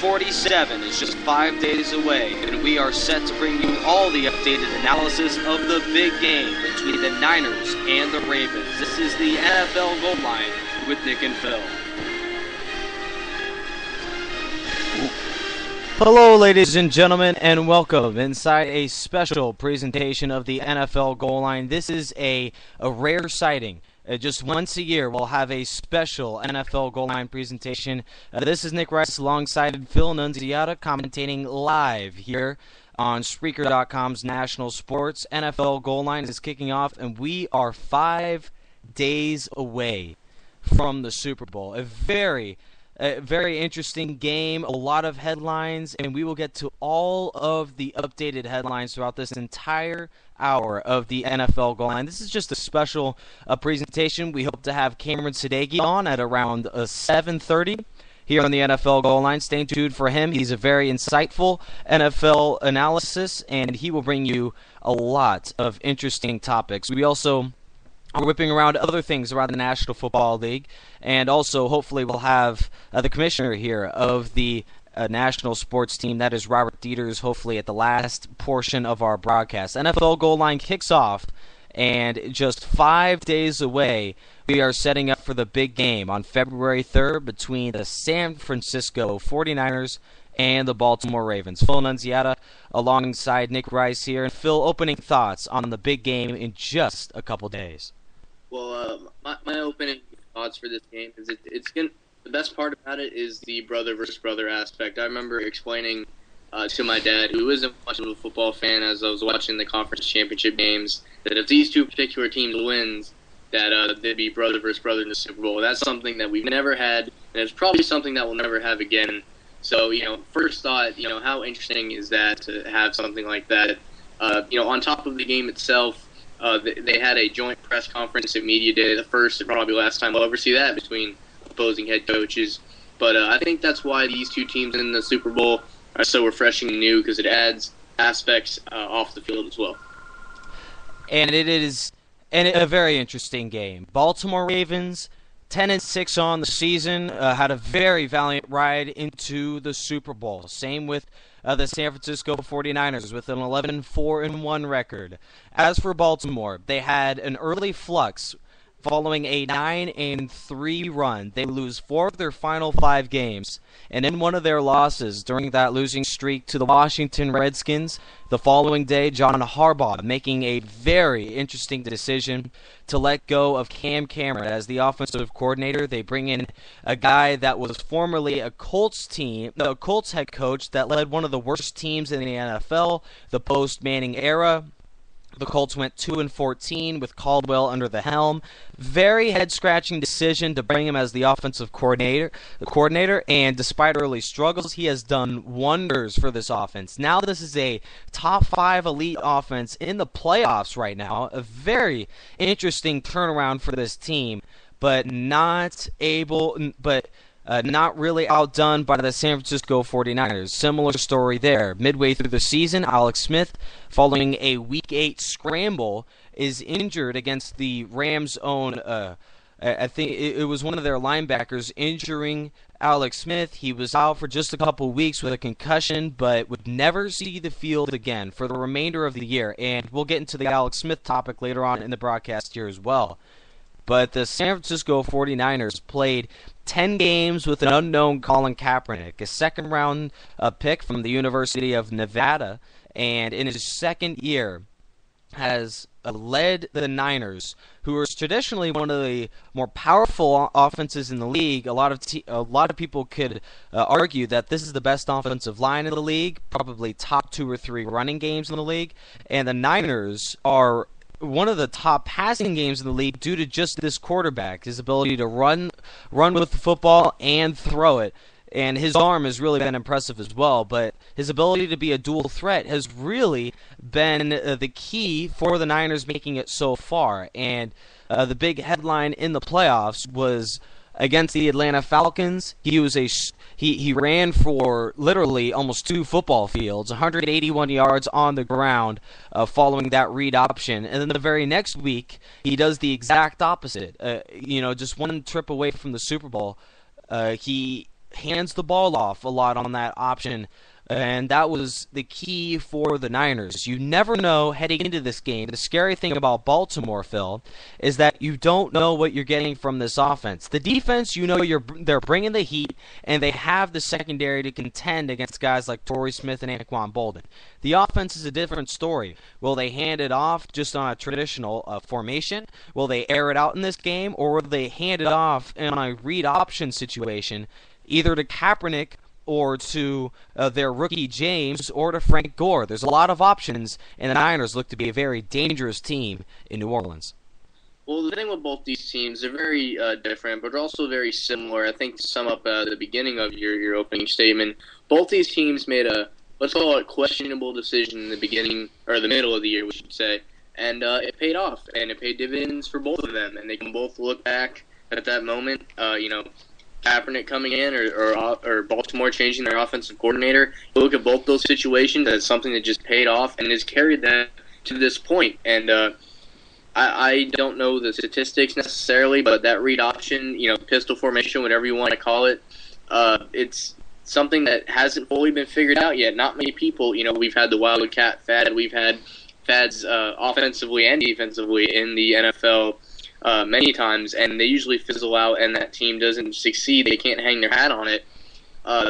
47 is just 5 days away, and we are set to bring you all the updated analysis of the big game between the Niners and the Ravens. This is the NFL Goal Line with Nick and Phil. Hello, ladies and gentlemen, and welcome inside a special presentation of the NFL Goal Line. This is a rare sighting. Just once a year, we'll have a special NFL Goal Line presentation. This is Nick Rice alongside Phil Nunziata, commentating live here on Spreaker.com's National Sports. NFL Goal Line is kicking off, and we are 5 days away from the Super Bowl. A very interesting game, a lot of headlines, and we will get to all of the updated headlines throughout this entire hour of the NFL Goal Line. This is just a special presentation. We hope to have Cameron Sadeghi on at around 7:30 here on the NFL Goal Line. Stay tuned for him. He's a very insightful NFL analysis, and he will bring you a lot of interesting topics. We also are whipping around other things around the National Football League, and also hopefully we'll have the commissioner here of the national sports team, that is Robert Dieters, hopefully at the last portion of our broadcast. NFL Goal Line kicks off, and just 5 days away, we are setting up for the big game on February 3rd between the San Francisco 49ers and the Baltimore Ravens. Phil Nunziata alongside Nick Rice here. And Phil, opening thoughts on the big game in just a couple days. Well, my opening thoughts for this game is it's going. The best part about it is the brother versus brother aspect. I remember explaining to my dad, who isn't much of a football fan, as I was watching the conference championship games, that if these two particular teams wins, that they'd be brother versus brother in the Super Bowl. That's something that we've never had, and it's probably something that we'll never have again. So, first thought, how interesting is that to have something like that? On top of the game itself, they had a joint press conference at Media Day, the first and probably last time we'll ever see that between opposing head coaches. But I think that's why these two teams in the Super Bowl are so refreshing and new, because it adds aspects off the field as well. And it is a very interesting game. Baltimore Ravens, 10-6 on the season, had a very valiant ride into the Super Bowl. Same with the San Francisco 49ers with an 11-4-1 record. As for Baltimore, they had an early flux following a 9-3 run. They lose 4 of their final 5 games, and in one of their losses during that losing streak to the Washington Redskins, the following day, John Harbaugh making a very interesting decision to let go of Cam Cameron as the offensive coordinator. They bring in a guy that was formerly a Colts head coach that led one of the worst teams in the NFL, the post-Manning era. The Colts went 2-14 with Caldwell under the helm. Very head-scratching decision to bring him as the offensive coordinator. And despite early struggles, he has done wonders for this offense. Now this is a top 5 elite offense in the playoffs right now. A very interesting turnaround for this team, but not really outdone by the San Francisco 49ers. Similar story there. Midway through the season, Alex Smith, following a Week 8 scramble, is injured against the Rams' own, I think it was one of their linebackers injuring Alex Smith. He was out for just a couple weeks with a concussion, but would never see the field again for the remainder of the year. And we'll get into the Alex Smith topic later on in the broadcast here as well. But the San Francisco 49ers played 10 games with an unknown Colin Kaepernick, a second-round pick from the University of Nevada, and in his second year has led the Niners, who are traditionally one of the more powerful offenses in the league. A lot of people could argue that this is the best offensive line in the league, probably top 2 or 3 running games in the league, and the Niners are one of the top passing games in the league due to just this quarterback, his ability to run with the football and throw it. And his arm has really been impressive as well, but his ability to be a dual threat has really been the key for the Niners making it so far. And the big headline in the playoffs was against the Atlanta Falcons. He ran for literally almost 2 football fields, 181 yards on the ground following that read option. And then the very next week, he does the exact opposite. Just one trip away from the Super Bowl, he hands the ball off a lot on that option. And that was the key for the Niners. You never know heading into this game. The scary thing about Baltimore, Phil, is that you don't know what you're getting from this offense. The defense, you know, they're bringing the heat, and they have the secondary to contend against guys like Torrey Smith and Anquan Bolden. The offense is a different story. Will they hand it off just on a traditional formation? Will they air it out in this game, or will they hand it off in a read option situation, either to Kaepernick or to their rookie James, or to Frank Gore? There's a lot of options, and the Niners look to be a very dangerous team in New Orleans. Well, the thing with both these teams, they're very different, but they're also very similar. I think to sum up the beginning of your opening statement, both these teams made a, let's call it, questionable decision in the beginning, or the middle of the year, we should say, and it paid off, and it paid dividends for both of them, and they can both look back at that moment, Kaepernick coming in or Baltimore changing their offensive coordinator. You look at both those situations as something that just paid off and has carried them to this point. And I don't know the statistics necessarily, but that read option, pistol formation, whatever you want to call it, it's something that hasn't fully been figured out yet. Not many people, we've had the Wildcat fad, we've had fads offensively and defensively in the NFL many times, and they usually fizzle out, and that team doesn't succeed. They can't hang their hat on it.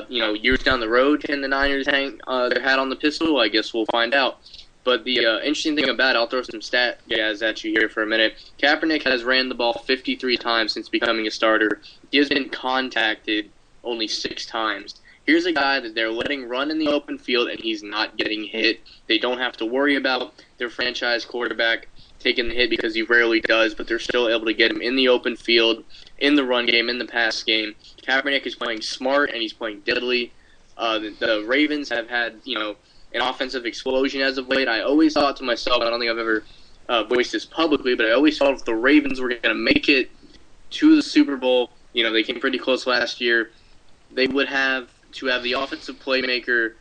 Years down the road, can the Niners hang their hat on the pistol? I guess we'll find out. But the interesting thing about it, I'll throw some stat guys at you here for a minute. Kaepernick has ran the ball 53 times since becoming a starter. He has been contacted only 6 times. Here's a guy that they're letting run in the open field, and he's not getting hit. They don't have to worry about their franchise quarterback taking the hit, because he rarely does, but they're still able to get him in the open field, in the run game, in the pass game. Kaepernick is playing smart, and he's playing deadly. The Ravens have had, an offensive explosion as of late. I always thought to myself, I don't think I've ever voiced this publicly, but I always thought if the Ravens were going to make it to the Super Bowl, they came pretty close last year, they would have to have the offensive playmaker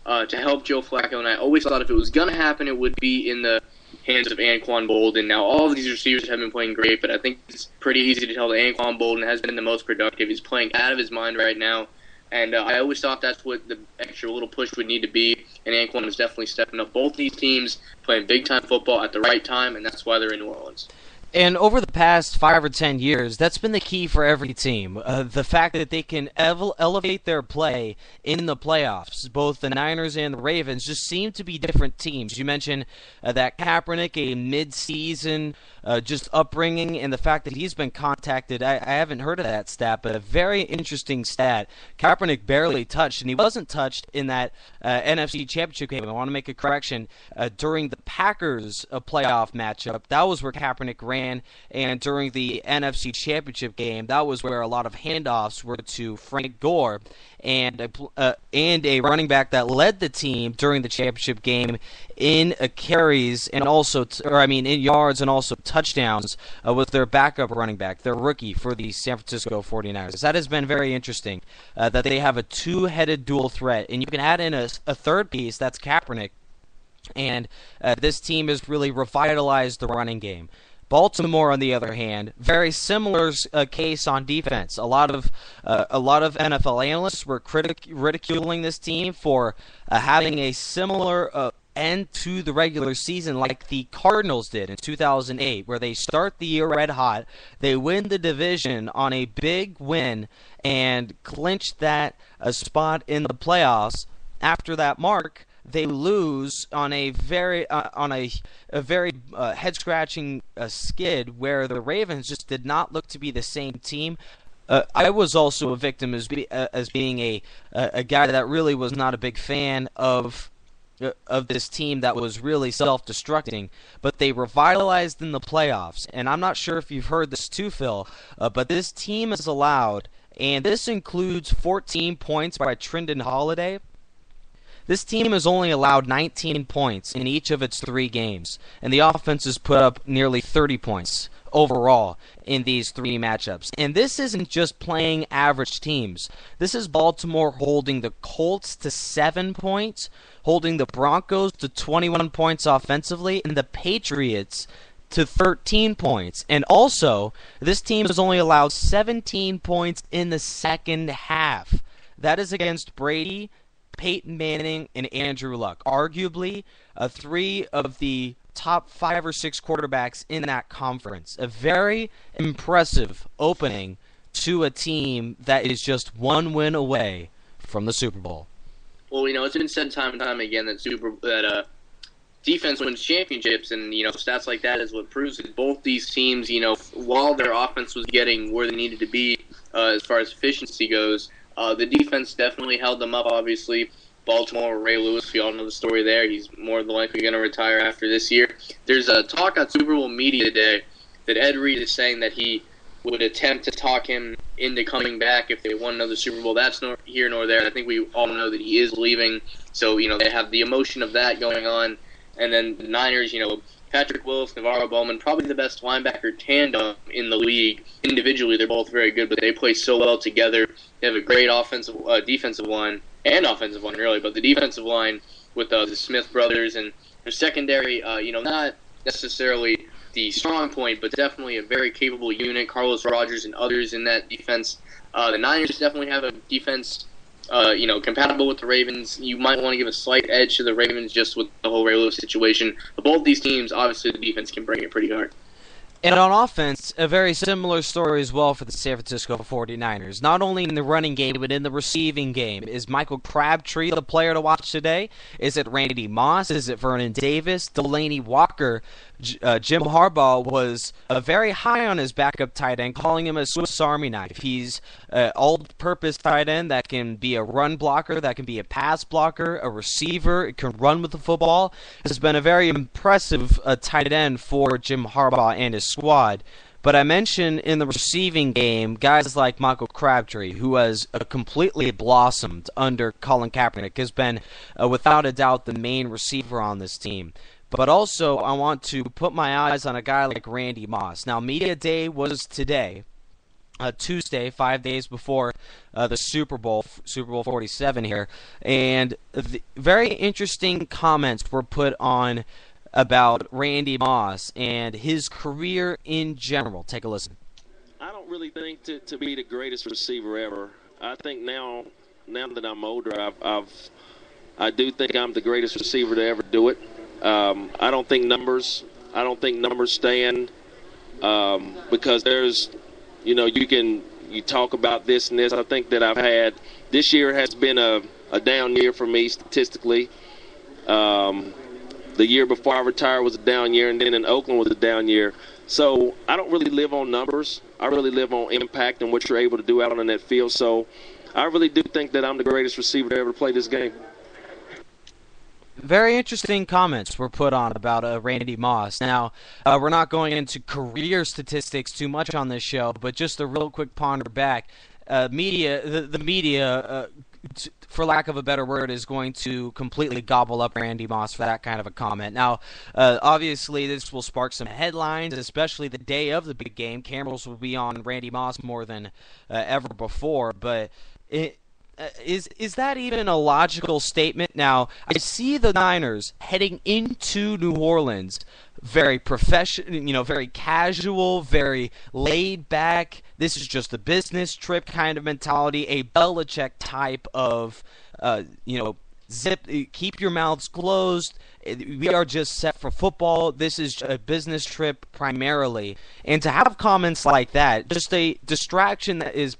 to help Joe Flacco, and I always thought if it was going to happen, it would be in the hands of Anquan Bolden. Now, all of these receivers have been playing great, but I think it's pretty easy to tell that Anquan Bolden has been the most productive. He's playing out of his mind right now, and I always thought that's what the extra little push would need to be, and Anquan is definitely stepping up. Both these teams playing big-time football at the right time, and that's why they're in New Orleans. And over the past 5 or 10 years, that's been the key for every team. The fact that they can elevate their play in the playoffs. Both the Niners and the Ravens just seem to be different teams. You mentioned that Kaepernick, a mid-season just upbringing, and the fact that he's been contacted. I haven't heard of that stat, but a very interesting stat. Kaepernick barely touched, and he wasn't touched in that NFC Championship game. I want to make a correction. During the Packers playoff matchup, that was where Kaepernick ran. And during the NFC Championship game, that was where a lot of handoffs were to Frank Gore and a running back that led the team during the championship game in carries and also, in yards and also touchdowns with their backup running back, their rookie for the San Francisco 49ers. That has been very interesting, that they have a two-headed dual threat. And you can add in a third piece, that's Kaepernick. And this team has really revitalized the running game. Baltimore, on the other hand, very similar case on defense. A lot of NFL analysts were ridiculing this team for having a similar end to the regular season like the Cardinals did in 2008, where they start the year red hot, they win the division on a big win, and clinch that spot in the playoffs. After that mark, they lose on a very head-scratching skid where the Ravens just did not look to be the same team. I was also a victim as being a guy that really was not a big fan of this team that was really self-destructing, but they revitalized in the playoffs. And I'm not sure if you've heard this too, Phil, but this team has allowed, and this includes 14 points by Trindon Holiday. This team has only allowed 19 points in each of its 3 games, and the offense has put up nearly 30 points overall in these 3 matchups. And this isn't just playing average teams. This is Baltimore holding the Colts to 7 points, holding the Broncos to 21 points offensively, and the Patriots to 13 points. And also, this team has only allowed 17 points in the second half. That is against Brady, Peyton Manning, and Andrew Luck. Arguably, three of the top 5 or 6 quarterbacks in that conference. A very impressive opening to a team that is just one win away from the Super Bowl. Well, it's been said time and time again that defense wins championships, and stats like that is what proves it. Both these teams, while their offense was getting where they needed to be as far as efficiency goes, the defense definitely held them up. Obviously, Baltimore, Ray Lewis, we all know the story there. He's more than likely going to retire after this year. There's a talk on Super Bowl media today that Ed Reed is saying that he would attempt to talk him into coming back if they won another Super Bowl. That's nor here nor there. I think we all know that he is leaving, so they have the emotion of that going on. And then the Niners, Patrick Willis, Navarro Bowman, probably the best linebacker tandem in the league. Individually, they're both very good, but they play so well together. They have a great defensive line, and offensive line, really, but the defensive line with the Smith brothers, and their secondary, not necessarily the strong point, but definitely a very capable unit. Carlos Rogers and others in that defense. The Niners definitely have a defense compatible with the Ravens. You might want to give a slight edge to the Ravens just with the whole Ray Lewis situation. But both these teams, obviously, the defense can bring it pretty hard. And on offense, a very similar story as well for the San Francisco 49ers. Not only in the running game, but in the receiving game. Is Michael Crabtree the player to watch today? Is it Randy Moss? Is it Vernon Davis? Delaney Walker? Jim Harbaugh was very high on his backup tight end, calling him a Swiss Army knife. He's an all-purpose tight end that can be a run blocker, that can be a pass blocker, a receiver, it can run with the football. Has been a very impressive tight end for Jim Harbaugh and his squad. But I mentioned in the receiving game, guys like Michael Crabtree, who has completely blossomed under Colin Kaepernick, has been, without a doubt, the main receiver on this team. But also, I want to put my eyes on a guy like Randy Moss. Now, Media Day was today, Tuesday, 5 days before the Super Bowl 47 here. And very interesting comments were put on about Randy Moss and his career in general. Take a listen. I don't really think to be the greatest receiver ever. I think now that I'm older, I do think I'm the greatest receiver to ever do it. I don't think numbers stand because there's, you talk about this and this. I think that this year has been a down year for me statistically. The year before I retired was a down year, and then in Oakland was a down year. So I don't really live on numbers. I really live on impact and what you're able to do out on that field. So I really do think that I'm the greatest receiver to ever play this game. Very interesting comments were put on about Randy Moss. Now, we're not going into career statistics too much on this show, but just a real quick ponder back. The media, for lack of a better word, is going to completely gobble up Randy Moss for that kind of a comment. Now, obviously, this will spark some headlines, especially the day of the big game. Cameras will be on Randy Moss more than ever before, but is that even a logical statement? Now, I see the Niners heading into New Orleans very professional, very casual, very laid back. This is just a business trip kind of mentality, a Belichick type of, keep your mouths closed. We are just set for football. This is a business trip primarily. And to have comments like that, just a distraction that is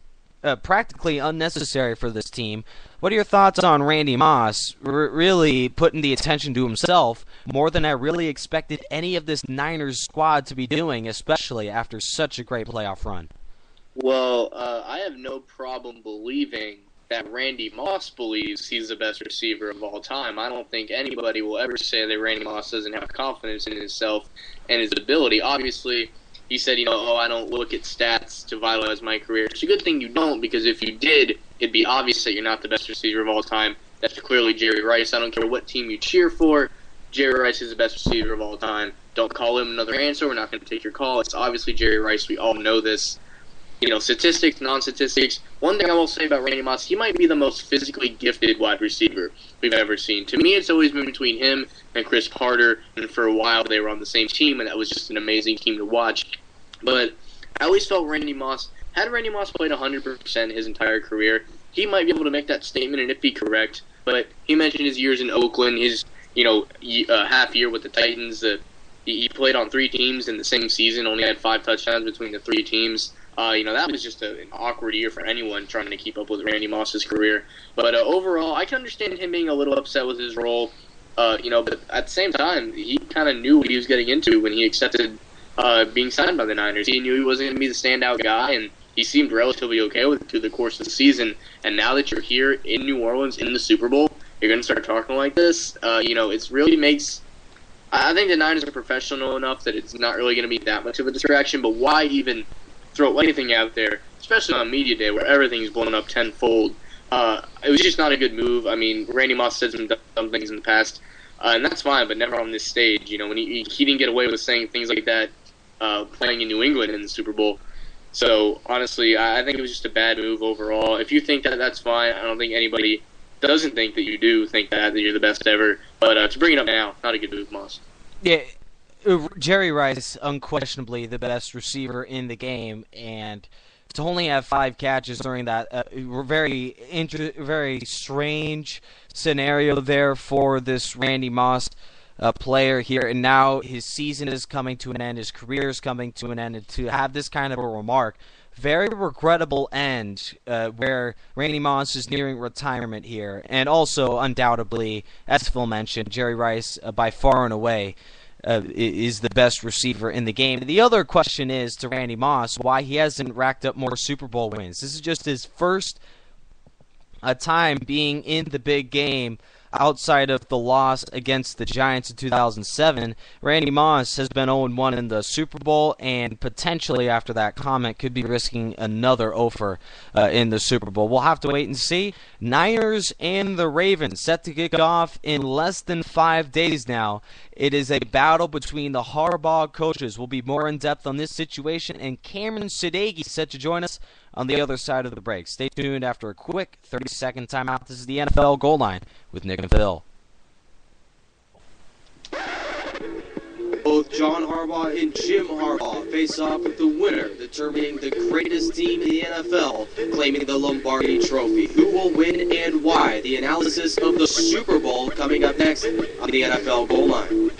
practically unnecessary for this team. What are your thoughts on Randy Moss really putting the attention to himself more than I really expected any of this Niners squad to be doing, especially after such a great playoff run? Well, I have no problem believing that Randy Moss believes he's the best receiver of all time. I don't think anybody will ever say that Randy Moss doesn't have confidence in himself and his ability. Obviously, he said, I don't look at stats to vitalize my career. It's a good thing you don't, because if you did, it'd be obvious that you're not the best receiver of all time. That's clearly Jerry Rice. I don't care what team you cheer for. Jerry Rice is the best receiver of all time. Don't call him another answer. We're not going to take your call. It's obviously Jerry Rice. We all know this. Statistics, non-statistics. One thing I will say about Randy Moss, he might be the most physically gifted wide receiver we've ever seen. To me, it's always been between him and Chris Carter, and for a while they were on the same team, and that was just an amazing team to watch. But I always felt had Randy Moss played 100% his entire career, he might be able to make that statement and it be correct. But he mentioned his years in Oakland, his half year with the Titans. He played on 3 teams in the same season, only had 5 touchdowns between the 3 teams. That was just an awkward year for anyone trying to keep up with Randy Moss's career. But overall, I can understand him being a little upset with his role. But at the same time, he kind of knew what he was getting into when he accepted being signed by the Niners. He knew he wasn't going to be the standout guy, and he seemed relatively okay with it through the course of the season. And now that you're here in New Orleans in the Super Bowl, you're going to start talking like this. It really makes. I think the Niners are professional enough that it's not really going to be that much of a distraction. But why even throw anything out there, especially on media day where everything's blown up tenfold? It was just not a good move. I mean, Randy Moss said some dumb things in the past, and that's fine, but never on this stage. When he didn't get away with saying things like that playing in New England in the Super Bowl. So, honestly, I think it was just a bad move overall. If you think that, that's fine. I don't think anybody doesn't think that you do think that you're the best ever. But to bring it up now, not a good move, Moss. Yeah, Jerry Rice, unquestionably the best receiver in the game, and to only have 5 catches during that very strange scenario there for this Randy Moss player here, and now his season is coming to an end, his career is coming to an end, and to have this kind of a remark, very regrettable end where Randy Moss is nearing retirement here, and also undoubtedly, as Phil mentioned, Jerry Rice by far and away is the best receiver in the game. The other question is to Randy Moss why he hasn't racked up more Super Bowl wins. This is just his first time being in the big game outside of the loss against the Giants in 2007. Randy Moss has been 0-1 in the Super Bowl, and potentially after that comment could be risking another offer in the Super Bowl. We'll have to wait and see. Niners and the Ravens set to kick off in less than 5 days now. It is a battle between the Harbaugh coaches. We'll be more in depth on this situation, and Cameron Sadeghi set to join us on the other side of the break. Stay tuned after a quick 30-second timeout. This is the NFL Goal Line with Nick and Phil. Both John Harbaugh and Jim Harbaugh face off with the winner, determining the greatest team in the NFL, claiming the Lombardi Trophy. Who will win and why? The analysis of the Super Bowl coming up next on the NFL Goal Line.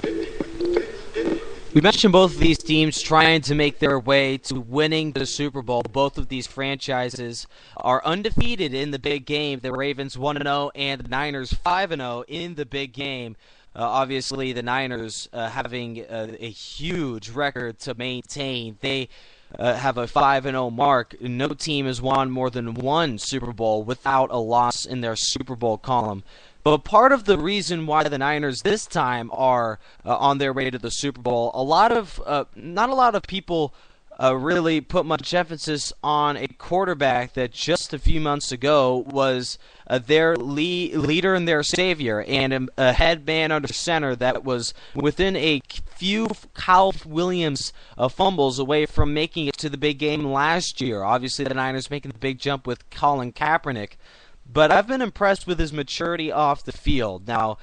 We mentioned both of these teams trying to make their way to winning the Super Bowl. Both of these franchises are undefeated in the big game. The Ravens 1-0 and the Niners 5-0 in the big game. Obviously, the Niners having a huge record to maintain. They have a 5-0 mark. No team has won more than 1 Super Bowl without a loss in their Super Bowl column. But part of the reason why the Niners this time are on their way to the Super Bowl, not a lot of people really put much emphasis on a quarterback that just a few months ago was their leader and their savior, and a head man under center that was within a few Kyle Williams fumbles away from making it to the big game last year. Obviously, the Niners making the big jump with Colin Kaepernick. But I've been impressed with his maturity off the field. Now,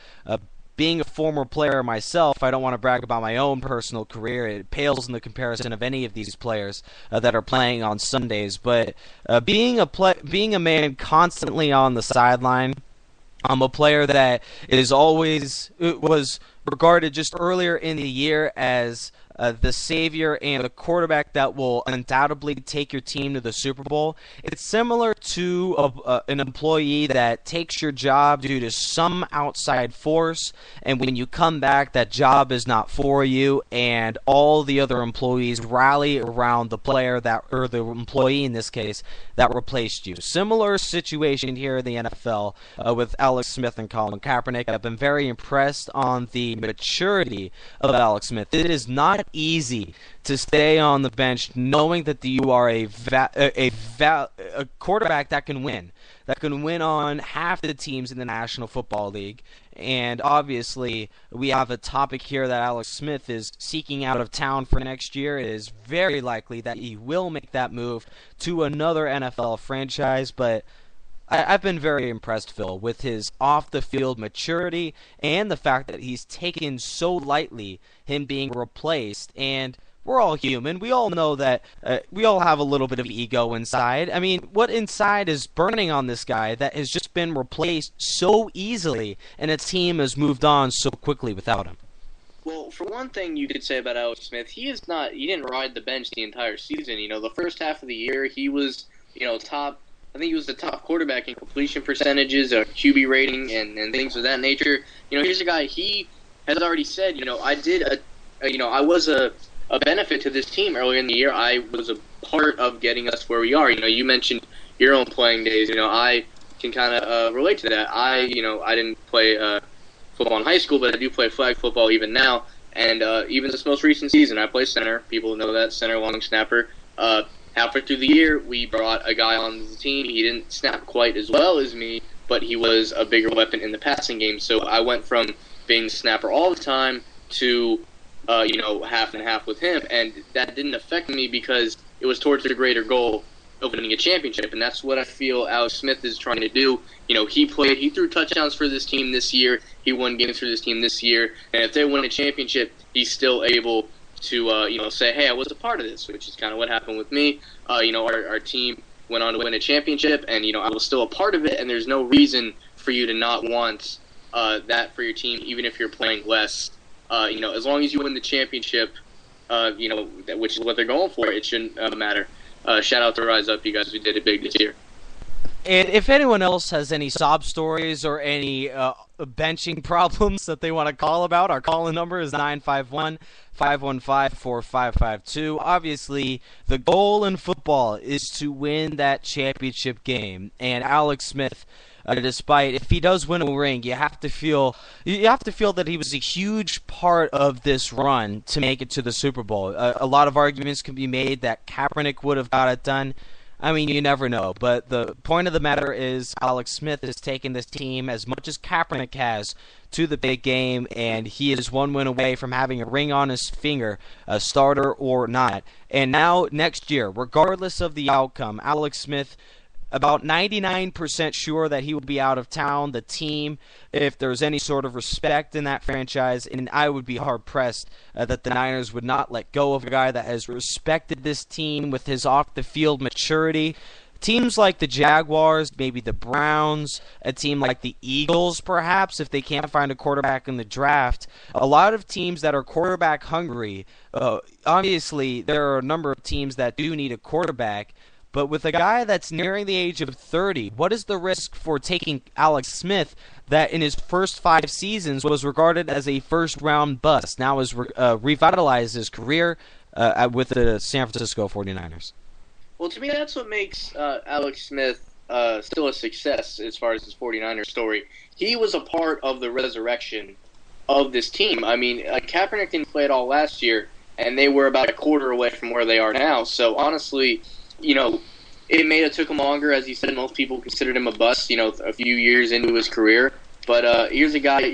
being a former player myself, I don't want to brag about my own personal career. It pales in the comparison of any of these players that are playing on Sundays. But being a man constantly on the sideline, I'm a player that was regarded just earlier in the year as the savior and the quarterback that will undoubtedly take your team to the Super Bowl. It's similar to an employee that takes your job due to some outside force, and when you come back, that job is not for you, and all the other employees rally around the player or the employee in this case, that replaced you. Similar situation here in the NFL with Alex Smith and Colin Kaepernick. I've been very impressed on the maturity of Alex Smith. It is not easy to stay on the bench knowing that you are a quarterback that can win on half the teams in the National Football League. And obviously, we have a topic here that Alex Smith is seeking out of town for next year. It is very likely that he will make that move to another NFL franchise, but I've been very impressed, Phil, with his off-the-field maturity and the fact that he's taken so lightly him being replaced. And we're all human. We all know that we all have a little bit of ego inside. I mean, what inside is burning on this guy that has just been replaced so easily, and its team has moved on so quickly without him? Well, for one thing, you could say about Alex Smith, he didn't ride the bench the entire season. The first half of the year, he was, top. I think he was the top quarterback in completion percentages, QB rating, and things of that nature. Here's a guy. He has already said, I was a benefit to this team earlier in the year. I was a part of getting us where we are. You mentioned your own playing days. I can kind of relate to that. I didn't play football in high school, but I do play flag football even now. And even this most recent season, I play center. People know that, center, long snapper. Halfway through the year, we brought a guy on the team. He didn't snap quite as well as me, but he was a bigger weapon in the passing game. So I went from being the snapper all the time to half and half with him, and that didn't affect me because it was towards the greater goal of winning a championship, and that's what I feel Alex Smith is trying to do. He threw touchdowns for this team this year, he won games for this team this year, and if they win a championship, he's still able to, say, hey, I was a part of this, which is kind of what happened with me. Our team went on to win a championship, and, I was still a part of it, and there's no reason for you to not want that for your team, even if you're playing less. As long as you win the championship, which is what they're going for, it shouldn't matter. Shout out to Rise Up, you guys. We did it big this year. And if anyone else has any sob stories or any benching problems that they want to call about, our call-in number is 951-515-4552. Obviously, the goal in football is to win that championship game. And Alex Smith, despite if he does win a ring, you have to feel that he was a huge part of this run to make it to the Super Bowl. A lot of arguments can be made that Kaepernick would have got it done. I mean, you never know. But the point of the matter is Alex Smith has taken this team as much as Kaepernick has to the big game, and he is one win away from having a ring on his finger, a starter or not. And now, next year, regardless of the outcome, Alex Smith, about 99% sure that he will be out of town. The team, if there's any sort of respect in that franchise, and I would be hard-pressed that the Niners would not let go of a guy that has respected this team with his off-the-field maturity. Teams like the Jaguars, maybe the Browns, a team like the Eagles, perhaps, if they can't find a quarterback in the draft. A lot of teams that are quarterback hungry, obviously there are a number of teams that do need a quarterback. But with a guy that's nearing the age of 30, what is the risk for taking Alex Smith that in his first 5 seasons was regarded as a first-round bust, now has revitalized his career with the San Francisco 49ers? Well, to me, that's what makes Alex Smith still a success as far as his 49ers story. He was a part of the resurrection of this team. I mean, Kaepernick didn't play at all last year, and they were about a quarter away from where they are now. So, honestly, it may have took him longer. As you said, most people considered him a bust, a few years into his career. But here's a guy,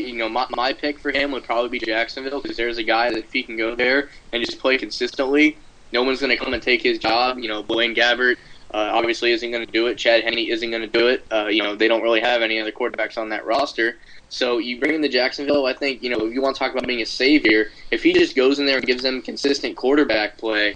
my pick for him would probably be Jacksonville, because there's a guy that if he can go there and just play consistently, no one's going to come and take his job. Blaine Gabbert obviously isn't going to do it. Chad Henne isn't going to do it. They don't really have any other quarterbacks on that roster. So you bring him to Jacksonville, I think, if you want to talk about being a savior, if he just goes in there and gives them consistent quarterback play,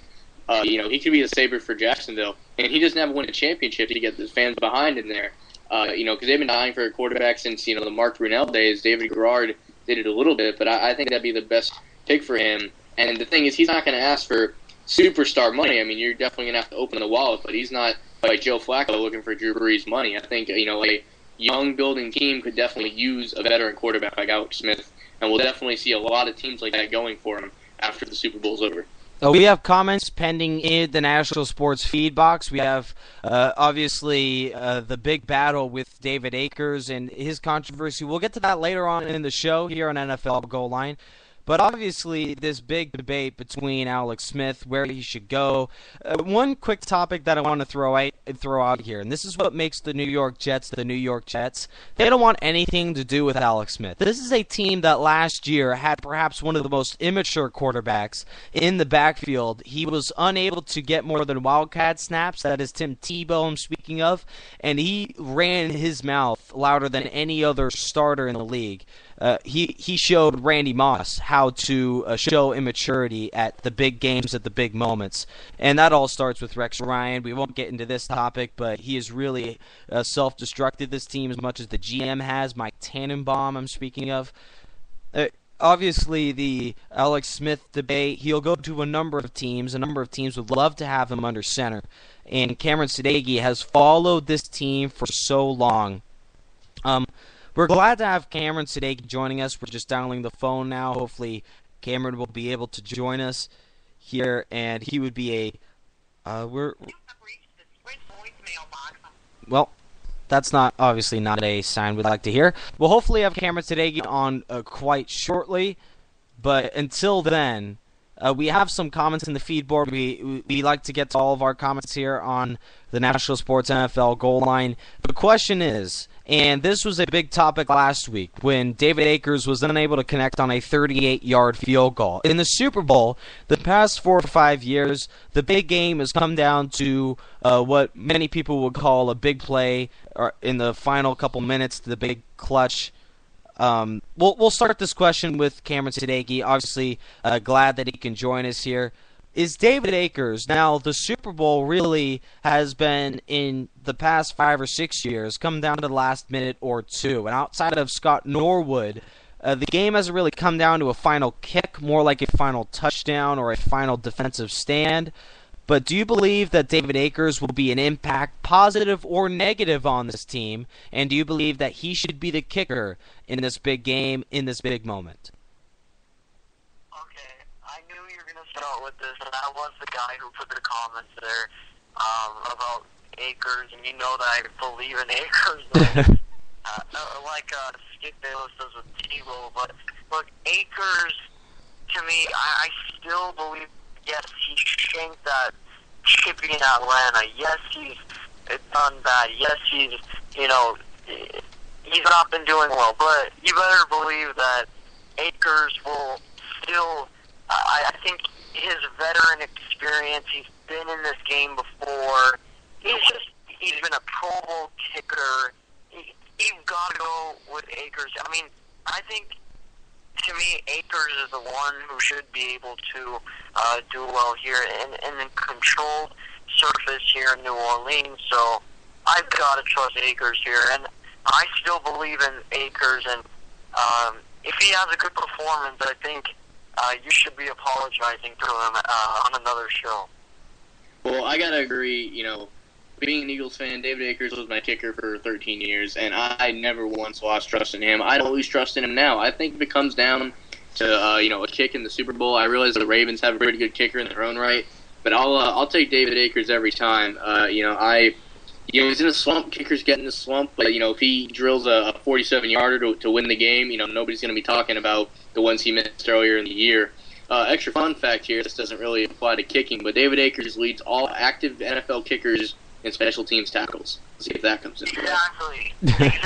he could be the savior for Jacksonville. And he doesn't have to win a championship to get the fans behind him there. Because they've been dying for a quarterback since, the Mark Brunell days. David Garrard did it a little bit, but I think that'd be the best pick for him. And the thing is, he's not going to ask for superstar money. I mean, you're definitely going to have to open the wallet, but he's not like Joe Flacco looking for Drew Brees money. I think, a young building team could definitely use a veteran quarterback like Alex Smith, and we'll definitely see a lot of teams like that going for him after the Super Bowl's over. We have comments pending in the National Sports Feed box. We have, obviously, the big battle with David Akers and his controversy. We'll get to that later on in the show here on NFL Goal Line. But obviously, this big debate between Alex Smith, where he should go. One quick topic that I want to throw out here, and this is what makes the New York Jets the New York Jets. They don't want anything to do with Alex Smith. This is a team that last year had perhaps one of the most immature quarterbacks in the backfield. He was unable to get more than wildcat snaps. That is Tim Tebow I'm speaking of. And he ran his mouth louder than any other starter in the league. he showed Randy Moss how to show immaturity at the big games, at the big moments. And that all starts with Rex Ryan. We won't get into this topic, but he has really self-destructed this team as much as the GM has. Mike Tannenbaum, I'm speaking of. Obviously, the Alex Smith debate, he'll go to a number of teams. A number of teams would love to have him under center. And Cameron Sadeghi has followed this team for so long. We're glad to have Cameron Sadeghi joining us. We're just dialing the phone now. Hopefully, Cameron will be able to join us here, and he would be well, that's obviously not a sign we'd like to hear. We'll hopefully have Cameron Sadeghi on quite shortly, but until then, we have some comments in the feed board. We like to get to all of our comments here on the National Sports NFL Goal Line. The question is, and this was a big topic last week when David Akers was unable to connect on a 38-yard field goal. In the Super Bowl, the past 4 or 5 years, the big game has come down to what many people would call a big play in the final couple minutes, the big clutch. We'll start this question with Cameron Sadeghi. Obviously, glad that he can join us here. Is David Akers, now the Super Bowl really has been in the past 5 or 6 years, come down to the last minute or two. And outside of Scott Norwood, the game hasn't really come down to a final kick, more like a final touchdown or a final defensive stand. But do you believe that David Akers will be an impact, positive or negative, on this team? And do you believe that he should be the kicker in this big game, in this big moment? Start with this, and I was the guy who put the comments there about Akers, and you know that I believe in Akers, like Skip Bayless does with Tebow. But look, Akers, to me, I still believe, yes, he shanked that chippy in Atlanta. Yes, he's done bad. Yes, he's not been doing well. But you better believe that Akers will still, I think, his veteran experience, he's been in this game before. He's been a Pro Bowl kicker. You've got to go with Akers. I mean, I think, to me, Akers is the one who should be able to do well here in a controlled surface here in New Orleans. So I've got to trust Akers here, and I still believe in Akers. And if he has a good performance, I think you should be apologizing to him on another show. Well, I gotta agree. Being an Eagles fan, David Akers was my kicker for 13 years, and I never once lost trust in him. I don't lose trust in him now. I think if it comes down to a kick in the Super Bowl, I realize the Ravens have a pretty good kicker in their own right, but I'll take David Akers every time. He's in a slump. Kickers get in a slump, but if he drills a 47-yarder to win the game, nobody's going to be talking about the ones he missed earlier in the year. Extra fun fact here: this doesn't really apply to kicking, but David Akers leads all active NFL kickers in special teams tackles. Let's see if that comes in. Exactly. Nick,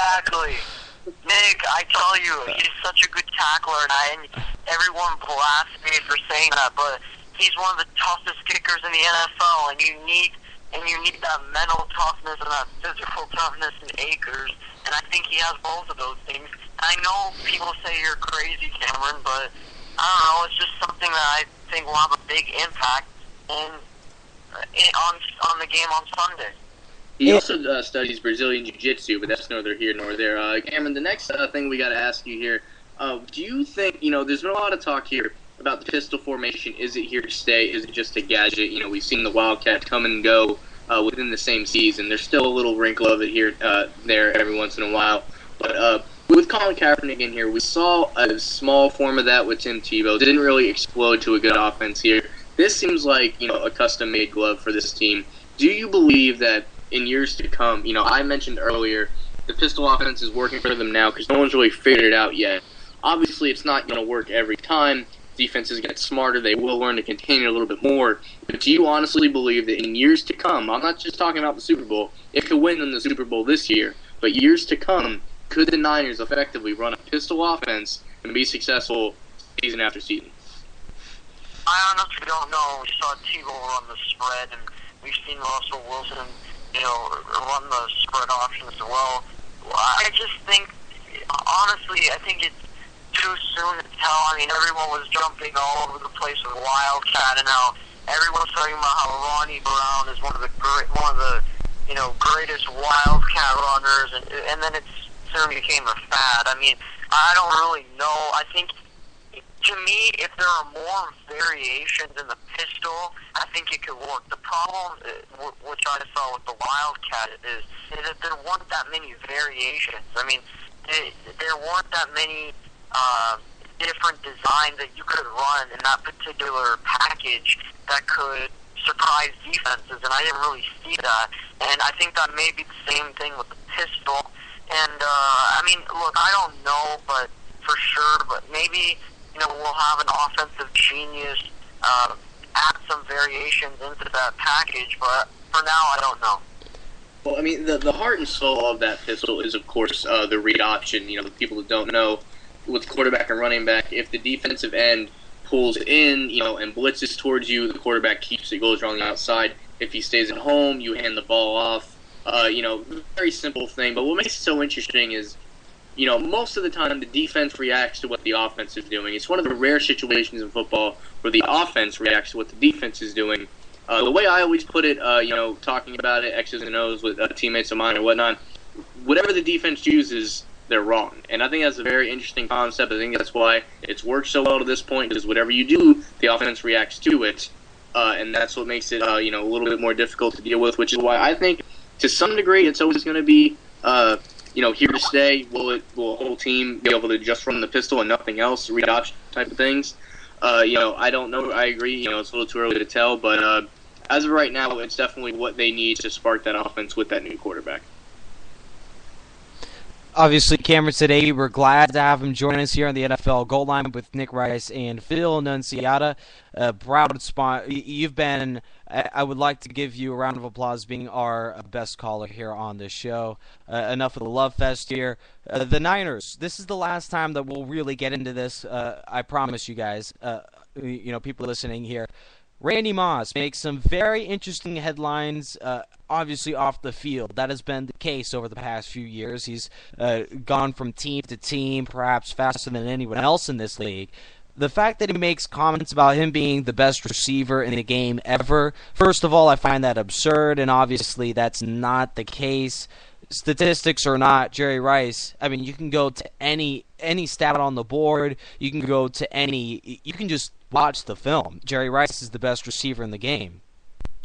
I tell you, he's such a good tackler, and everyone blasts me for saying that, but he's one of the toughest kickers in the NFL, and you need that mental toughness and that physical toughness in Akers, and I think he has both of those things. I know people say you're crazy, Cameron, but I don't know, it's just something that I think will have a big impact on the game on Sunday. He also studies Brazilian Jiu-Jitsu, but that's neither here nor there. Cameron, the next thing we got to ask you here, do you think, there's been a lot of talk here about the pistol formation. Is it here to stay? Is it just a gadget? We've seen the Wildcats come and go within the same season. There's still a little wrinkle of it here, there every once in a while. But with Colin Kaepernick in here, we saw a small form of that with Tim Tebow. Didn't really explode to a good offense here. This seems like, a custom-made glove for this team. Do you believe that in years to come, I mentioned earlier, the pistol offense is working for them now because no one's really figured it out yet. Obviously, it's not going to work every time. Defenses get smarter. They will learn to contain it a little bit more. But do you honestly believe that in years to come, I'm not just talking about the Super Bowl, it could win in the Super Bowl this year, but years to come, could the Niners effectively run a pistol offense and be successful season after season? I honestly don't know. We saw Tebow run the spread, and we've seen Russell Wilson, run the spread option as well. I just think, honestly, I think too soon to tell. I mean, everyone was jumping all over the place with Wildcat, and how everyone's talking about how Ronnie Brown is one of the greatest Wildcat runners, and then it soon became a fad. I mean, I don't really know. I think, to me, if there are more variations in the pistol, I think it could work. The problem, which I saw with the Wildcat, is that there weren't that many variations. I mean, there weren't that many different designs that you could run in that particular package that could surprise defenses, and I didn't really see that. And I think that may be the same thing with the pistol. And, I mean, look, I don't know, but for sure, but maybe, we'll have an offensive genius add some variations into that package, but for now, I don't know. Well, I mean, the heart and soul of that pistol is, of course, the read option. The people that don't know, with quarterback and running back, if the defensive end pulls in, and blitzes towards you, the quarterback keeps it, goes around the outside. If he stays at home, you hand the ball off. Very simple thing. But what makes it so interesting is, most of the time the defense reacts to what the offense is doing. It's one of the rare situations in football where the offense reacts to what the defense is doing. The way I always put it, talking about it, X's and O's with teammates of mine or whatnot, whatever the defense chooses, they're wrong. And I think that's a very interesting concept. I think that's why it's worked so well to this point, because whatever you do, the offense reacts to it. And that's what makes it, a little bit more difficult to deal with, which is why I think, to some degree, it's always going to be, here to stay. Will a whole team be able to just run the pistol and nothing else, read option type of things? I don't know. I agree. It's a little too early to tell, but as of right now, it's definitely what they need to spark that offense with that new quarterback. Obviously, Cameron, today we're glad to have him join us here on the NFL Goal Line with Nick Rice and Phil Nunziata. Proud spot. You've been. I would like to give you a round of applause being our best caller here on this show. Enough of the love fest here. The Niners. This is the last time that we'll really get into this. I promise you guys. People listening here. Randy Moss makes some very interesting headlines, obviously off the field. That has been the case over the past few years. He's gone from team to team, perhaps faster than anyone else in this league. The fact that he makes comments about him being the best receiver in the game ever, first of all, I find that absurd, and obviously that's not the case. Statistics or not, Jerry Rice, I mean, you can go to any stat on the board. You can go to you can just watch the film. Jerry Rice is the best receiver in the game.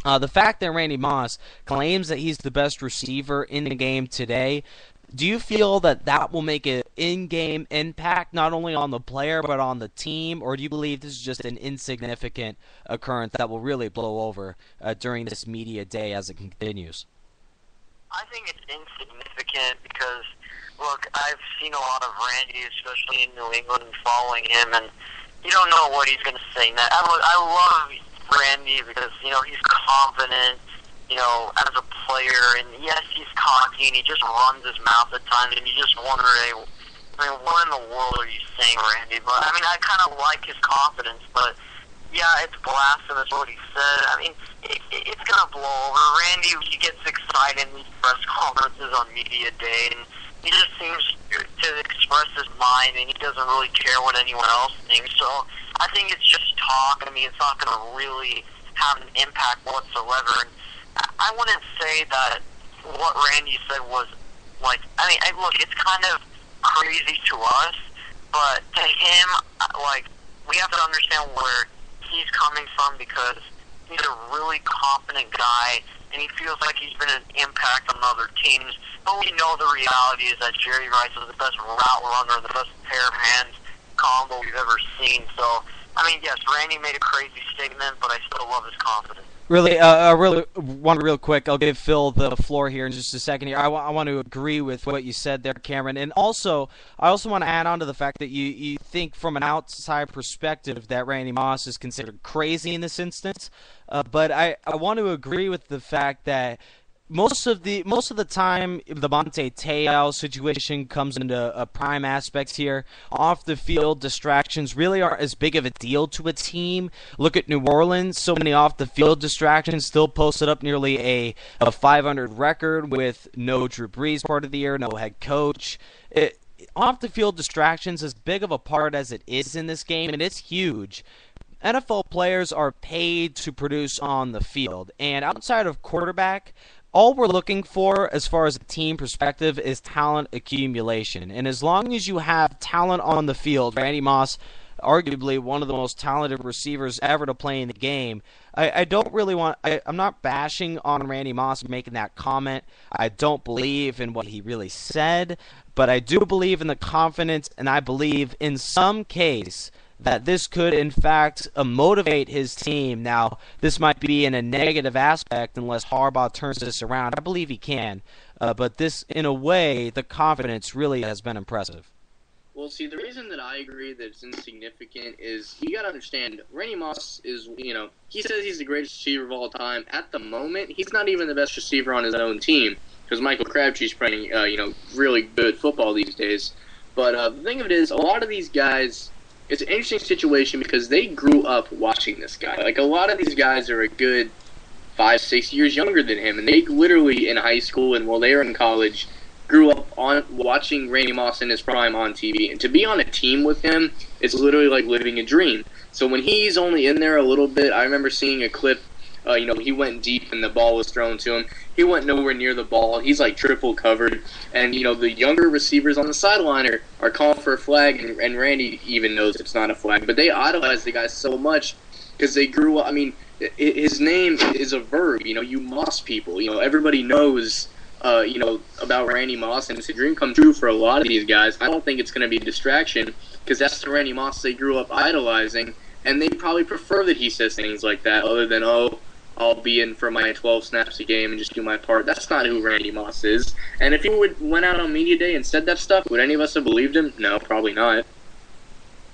The fact that Randy Moss claims that he's the best receiver in the game today, do you feel that will make an in-game impact not only on the player but on the team, or do you believe this is just an insignificant occurrence that will really blow over during this media day as it continues? I think it's insignificant because, look, I've seen a lot of Randy, especially in New England, following him, and you don't know what he's going to say next. I love Randy because, he's confident, as a player, and yes, he's cocky, and he just runs his mouth at times, and you just wonder, what in the world are you saying, Randy? But, I kind of like his confidence, but, yeah, it's blasphemous what he said. It's going to blow over. Randy, he gets excited in these press conferences on media day, and he just seems to express his mind, and he doesn't really care what anyone else thinks. So I think it's just talk. It's not going to really have an impact whatsoever. And I wouldn't say that what Randy said was look, it's kind of crazy to us, but to him, we have to understand where he's coming from because he's a really confident guy, and he feels like he's been an impact on other teams. But we know the reality is that Jerry Rice is the best route runner, the best pair of hands combo we've ever seen. So, yes, Randy made a crazy statement, but I still love his confidence. Really, real quick, I'll give Phil the floor here in just a second here. I want to agree with what you said there, Cameron. And also, I also want to add on to the fact that you think from an outside perspective that Randy Moss is considered crazy in this instance. But I want to agree with the fact that most of the time, the Monte Te'o situation comes into prime aspects here. Off the field distractions really aren't as big of a deal to a team. Look at New Orleans; so many off the field distractions, still posted up nearly a 500 record with no Drew Brees part of the year, no head coach. off-the-field distractions, as big of a part as it is in this game, and it's huge, NFL players are paid to produce on the field. And outside of quarterback, all we're looking for as far as a team perspective is talent accumulation. And as long as you have talent on the field, Randy Moss, arguably one of the most talented receivers ever to play in the game, I don't really I'm not bashing on Randy Moss making that comment. I don't believe in what he really said, but I do believe in the confidence, and I believe in some case that this could, in fact, motivate his team. Now, this might be in a negative aspect unless Harbaugh turns this around. I believe he can. But this, in a way, the confidence really has been impressive. Well, see, the reason that I agree that it's insignificant is you got to understand, Randy Moss is, he says he's the greatest receiver of all time. At the moment, he's not even the best receiver on his own team because Michael Crabtree's playing, really good football these days. But the thing of it is, a lot of these guys, it's an interesting situation because they grew up watching this guy. Like, a lot of these guys are a good 5-6 years younger than him, and they literally, in high school and while they were in college, grew up on watching Randy Moss in his prime on TV. And to be on a team with him, it's literally like living a dream. So when he's only in there a little bit, I remember seeing a clip, he went deep and the ball was thrown to him. He went nowhere near the ball. He's like triple covered. And, the younger receivers on the sideline are calling for a flag, and Randy even knows it's not a flag. But they idolize the guy so much because they grew up. I mean, his name is a verb. You Moss people. Everybody knows about Randy Moss, and it's a dream come true for a lot of these guys. I don't think it's going to be a distraction because that's the Randy Moss they grew up idolizing, and they probably prefer that he says things like that other than, I'll be in for my 12 snaps a game and just do my part. That's not who Randy Moss is. And if he went out on media day and said that stuff, would any of us have believed him? No, probably not.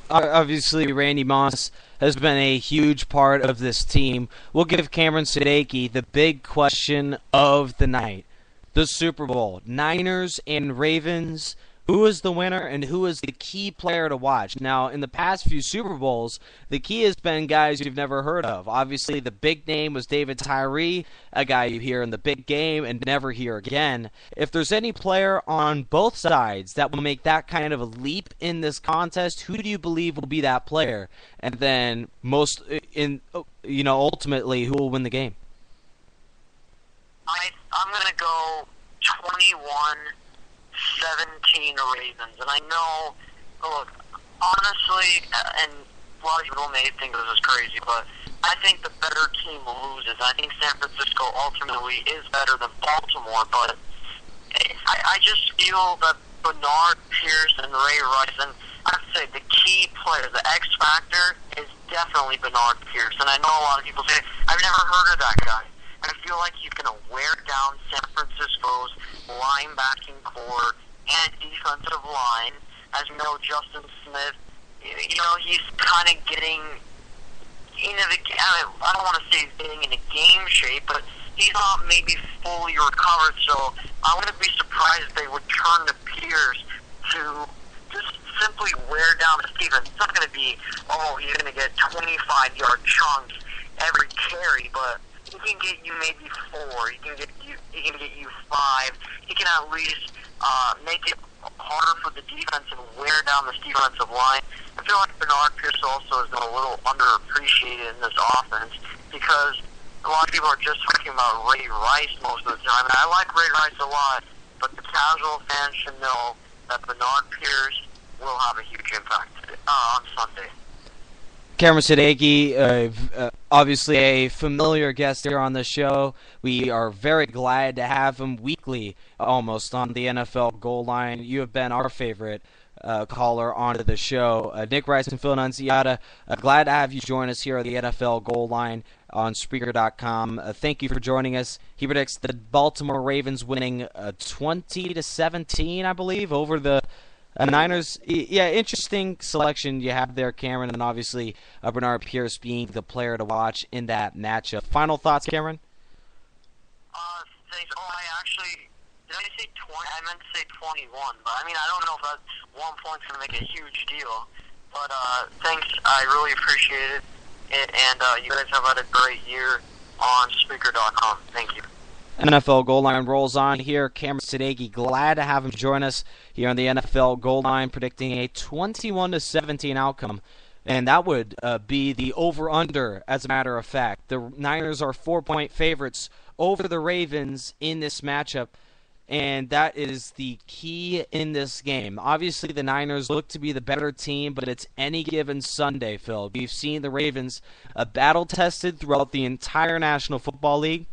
Obviously, Randy Moss has been a huge part of this team. We'll give Cameron Sadeki the big question of the night. The Super Bowl, Niners and Ravens. Who is the winner and who is the key player to watch? Now, in the past few Super Bowls, the key has been guys you've never heard of. Obviously, the big name was David Tyree, a guy you hear in the big game and never hear again. If there's any player on both sides that will make that kind of a leap in this contest, who do you believe will be that player? And then ultimately, who will win the game? I'm going to go 21-17 Ravens. And I know, look, honestly, and a lot of people may think this is crazy, but I think the better team loses. I think San Francisco ultimately is better than Baltimore, but I just feel that Bernard Pierce and Ray Rice, and I'd say the key player, the X factor, is definitely Bernard Pierce. And I know a lot of people say, I've never heard of that guy. I feel like he's going to wear down San Francisco's linebacking core and defensive line. As we know, Justin Smith, he's kind of getting into the game. I don't want to say he's getting into game shape, but he's not maybe fully recovered. So I wouldn't be surprised if they would turn to Pierce to just simply wear down the Stevens. It's not going to be, he's going to get 25-yard chunks every carry, but he can get you maybe 4. He can get you 5. He can at least make it harder for the defense and wear down the defensive line. I feel like Bernard Pierce also has been a little underappreciated in this offense because a lot of people are just talking about Ray Rice most of the time. And I like Ray Rice a lot, but the casual fans should know that Bernard Pierce will have a huge impact on Sunday. Cameron Sadeki, obviously a familiar guest here on the show. We are very glad to have him weekly, almost, on the NFL Goal Line. You have been our favorite caller onto the show. Nick Rice and Phil Nunziata, glad to have you join us here at the NFL Goal Line on Spreaker.com. Thank you for joining us. He predicts the Baltimore Ravens winning 20-17, I believe, over the Niners. Yeah, interesting selection you have there, Cameron, and obviously Bernard Pierce being the player to watch in that matchup. Final thoughts, Cameron? Thanks. Did I say 20? I meant to say 21, but I don't know if that 1 point's going to make a huge deal. But thanks, I really appreciate it, and you guys have had a great year on Spreaker.com. Thank you. NFL Goal Line rolls on here. Cameron Sadeghi, glad to have him join us here on the NFL Goal Line, predicting a 21-17 outcome. And that would be the over-under, as a matter of fact. The Niners are 4-point favorites over the Ravens in this matchup, and that is the key in this game. Obviously, the Niners look to be the better team, but it's any given Sunday, Phil. We've seen the Ravens battle-tested throughout the entire National Football League,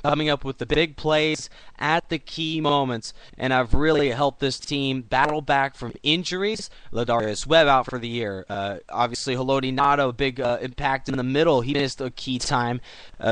coming up with the big plays at the key moments, and I've really helped this team battle back from injuries. Ladarius Webb out for the year. Obviously, Haloti Ngata, big impact in the middle. He missed a key time.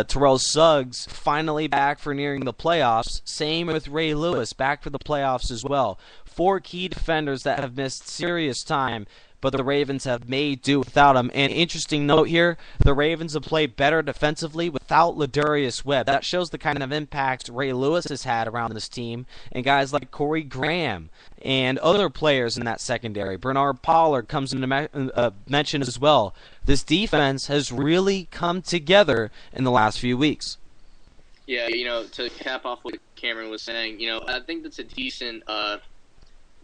Terrell Suggs finally back for nearing the playoffs. Same with Ray Lewis, back for the playoffs as well. 4 key defenders that have missed serious time, but the Ravens have made do without him. And interesting note here, the Ravens have played better defensively without Ladarius Webb. That shows the kind of impact Ray Lewis has had around this team, and guys like Corey Graham and other players in that secondary. Bernard Pollard comes into mention as well. This defense has really come together in the last few weeks. Yeah, to cap off what Cameron was saying, I think that's a decent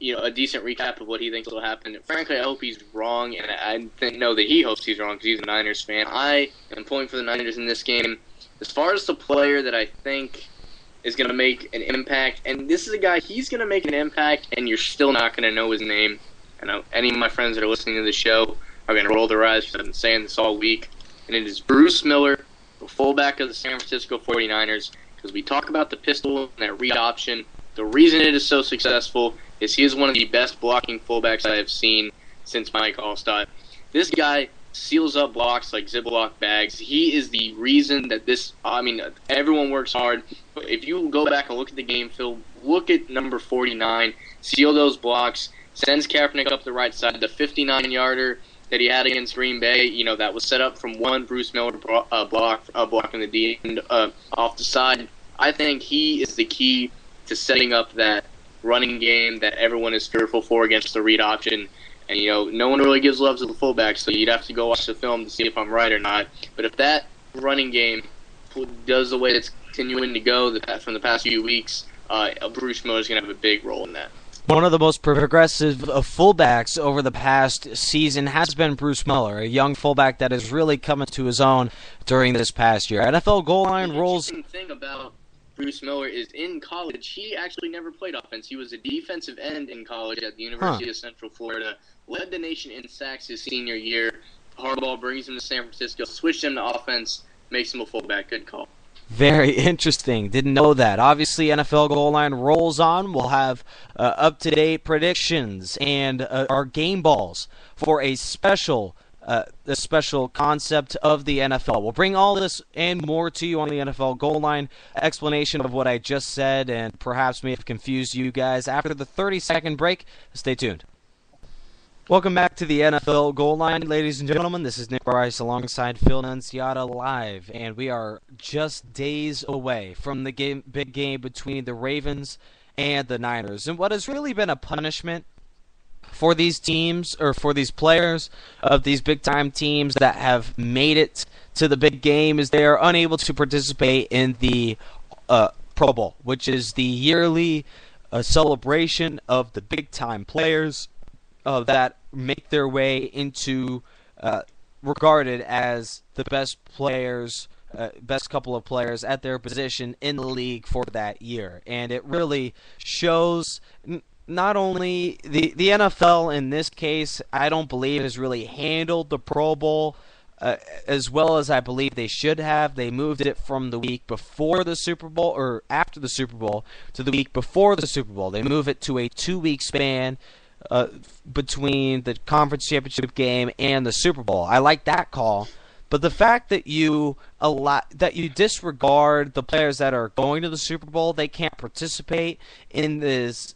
recap of what he thinks will happen. Frankly, I hope he's wrong, and I know that he hopes he's wrong because he's a Niners fan. I am pulling for the Niners in this game. As far as the player that I think is going to make an impact, and this is a guy, he's going to make an impact, and you're still not going to know his name. I know any of my friends that are listening to the show are going to roll their eyes because I've been saying this all week, and it is Bruce Miller, the fullback of the San Francisco 49ers, because we talk about the pistol and that read option. The reason it is so successful is he is one of the best blocking fullbacks I have seen since Mike Allstott. This guy seals up blocks like Ziploc bags. He is the reason that everyone works hard. But if you go back and look at the game, Phil, look at number 49, seal those blocks, sends Kaepernick up the right side. The 59-yarder that he had against Green Bay, that was set up from one Bruce Miller blocking the D end off the side. I think he is the key to setting up that running game that everyone is fearful for against the read option. And, no one really gives love to the fullback, so you'd have to go watch the film to see if I'm right or not. But if that running game does the way it's continuing to go from the past few weeks, Bruce Miller's going to have a big role in that. One of the most progressive of fullbacks over the past season has been Bruce Miller, a young fullback that has really come into his own during this past year. NFL Goal Line rolls. The interesting thing about Bruce Miller is in college, he actually never played offense. He was a defensive end in college at the University of Central Florida, led the nation in sacks his senior year. Harbaugh brings him to San Francisco, switched him to offense, makes him a fullback. Good call. Very interesting. Didn't know that. Obviously, NFL Goal Line rolls on. We'll have up-to-date predictions and our game balls for a special concept of the NFL. We'll bring all this and more to you on the NFL Goal Line. Explanation of what I just said and perhaps may have confused you guys after the 30-second break. Stay tuned. Welcome back to the NFL Goal Line, ladies and gentlemen. This is Nick Bryce alongside Phil Nunziata live, and we are just days away from the big game between the Ravens and the Niners. And what has really been a punishment for these teams, or for these players of these big-time teams that have made it to the big game, is they are unable to participate in the Pro Bowl, which is the yearly celebration of the big-time players that make their way into regarded as the best players, best couple of players at their position in the league for that year. And it really shows not only the NFL in this case, I don't believe has really handled the Pro Bowl as well as I believe they should have. They moved it from the week before the Super Bowl, or after the Super Bowl, to the week before the Super Bowl. They move it to a 2-week span between the conference championship game and the Super Bowl. I like that call, but the fact that you disregard the players that are going to the Super Bowl, they can't participate in this,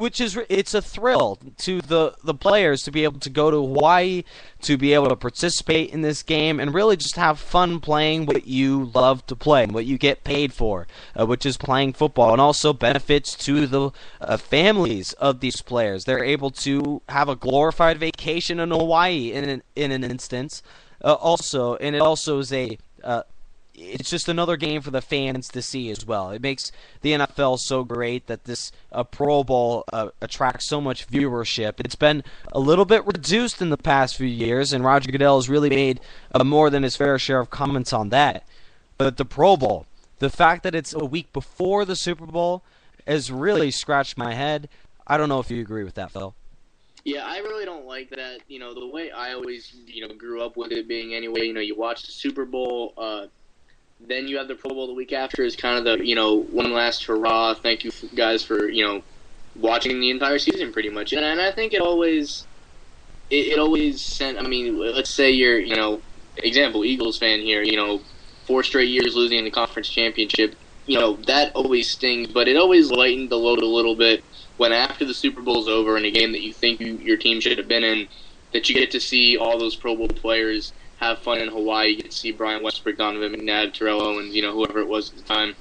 it's a thrill to the players to be able to go to Hawaii, to be able to participate in this game, and really just have fun playing what you love to play, what you get paid for, which is playing football, and also benefits to the families of these players. They're able to have a glorified vacation in Hawaii in an instance. And it also is it's just another game for the fans to see as well. It makes the NFL so great that this Pro Bowl attracts so much viewership. It's been a little bit reduced in the past few years, and Roger Goodell has really made more than his fair share of comments on that. But the Pro Bowl, the fact that it's a week before the Super Bowl has really scratched my head. I don't know if you agree with that, Phil. Yeah, I really don't like that. The way I always, grew up with it being anyway, you watch the Super Bowl, then you have the Pro Bowl the week after is kind of the, one last hurrah. Thank you guys for, watching the entire season pretty much. And I think it always sent, let's say you're, example, Eagles fan here, 4 straight years losing in the conference championship. That always stings, but it always lightened the load a little bit when after the Super Bowl's over in a game that you think your team should have been in, that you get to see all those Pro Bowl players have fun in Hawaii. You get to see Brian Westbrook, Donovan McNabb, Terrell Owens, whoever it was at the time,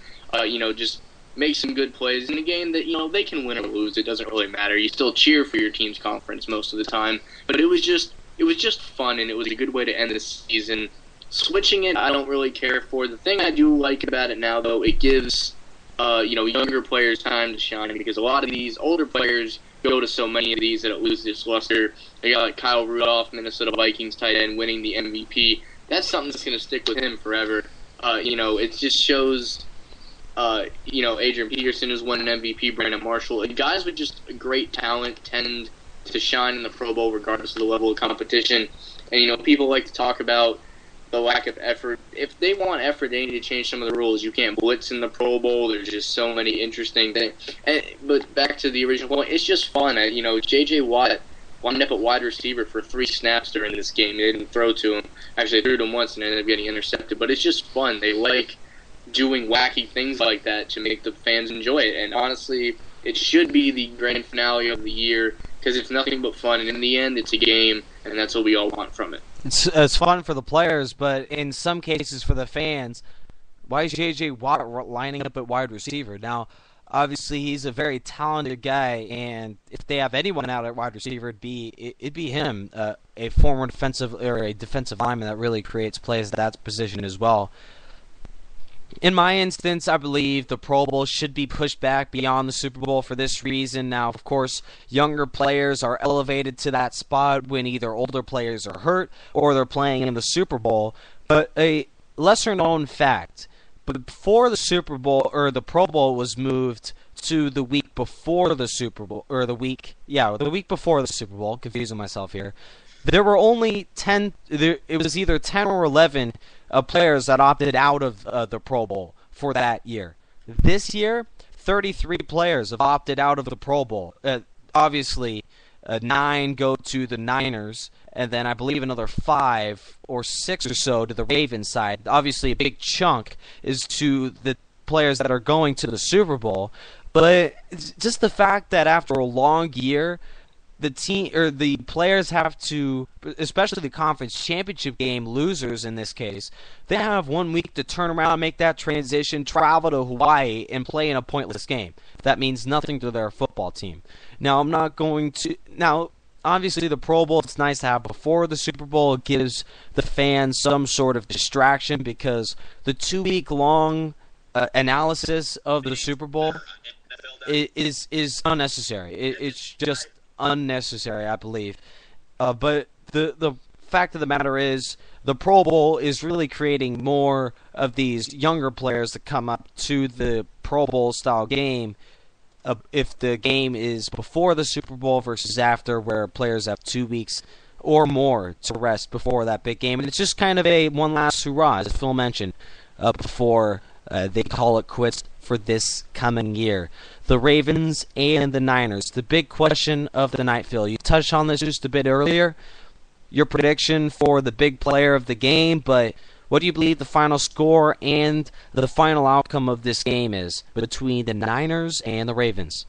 just make some good plays in a game that, they can win or lose. It doesn't really matter. You still cheer for your team's conference most of the time. But it was just fun, and it was a good way to end the season. Switching it, I don't really care for. The thing I do like about it now, though, it gives younger players time to shine, because a lot of these older players go to so many of these that it loses its luster. They got like Kyle Rudolph, Minnesota Vikings tight end, winning the MVP. That's something that's going to stick with him forever. It just shows, Adrian Peterson has won an MVP, Brandon Marshall. Guys with just great talent tend to shine in the Pro Bowl regardless of the level of competition. And, people like to talk about the lack of effort. If they want effort, they need to change some of the rules. You can't blitz in the Pro Bowl. There's just so many interesting things. But back to the original point, it's just fun. J.J. Watt wound up at wide receiver for 3 snaps during this game. They didn't throw to him. Actually, they threw to him once and ended up getting intercepted. But it's just fun. They like doing wacky things like that to make the fans enjoy it. And honestly, it should be the grand finale of the year because it's nothing but fun. And in the end, it's a game, and that's what we all want from it. It's fun for the players, but in some cases for the fans, why is J.J. Watt lining up at wide receiver? Now, obviously, he's a very talented guy, and if they have anyone out at wide receiver, it'd be him, a former defensive lineman that really creates plays at that position as well. In my instance, I believe the Pro Bowl should be pushed back beyond the Super Bowl for this reason. Now, of course, younger players are elevated to that spot when either older players are hurt or they're playing in the Super Bowl. But a lesser-known fact, before the Super Bowl, or the Pro Bowl was moved to the week before the Super Bowl, or the week before the Super Bowl, confusing myself here, there were only 10, it was either 10 or 11 players that opted out of the Pro Bowl for that year. This year, 33 players have opted out of the Pro Bowl. Obviously, 9 go to the Niners, and then I believe another 5 or 6 or so to the Ravens side. Obviously, a big chunk is to the players that are going to the Super Bowl. But it's just the fact that after a long year, the team or the players have to, especially the conference championship game losers in this case, they have 1 week to turn around, make that transition, travel to Hawaii, and play in a pointless game. That means nothing to their football team. Now, obviously the Pro Bowl, it's nice to have before the Super Bowl. It gives the fans some sort of distraction because the 2-week long analysis of the Super Bowl is unnecessary. It's just unnecessary, I believe. But the fact of the matter is, the Pro Bowl is really creating more of these younger players that come up to the Pro Bowl style game. If the game is before the Super Bowl versus after, where players have 2 weeks or more to rest before that big game, and it's just kind of a one last hurrah, as Phil mentioned, before they call it quits for this coming year. The Ravens and the Niners. The big question of the night, Phil. You touched on this just a bit earlier. Your prediction for the big player of the game, but what do you believe the final score and the final outcome of this game is between the Niners and the Ravens?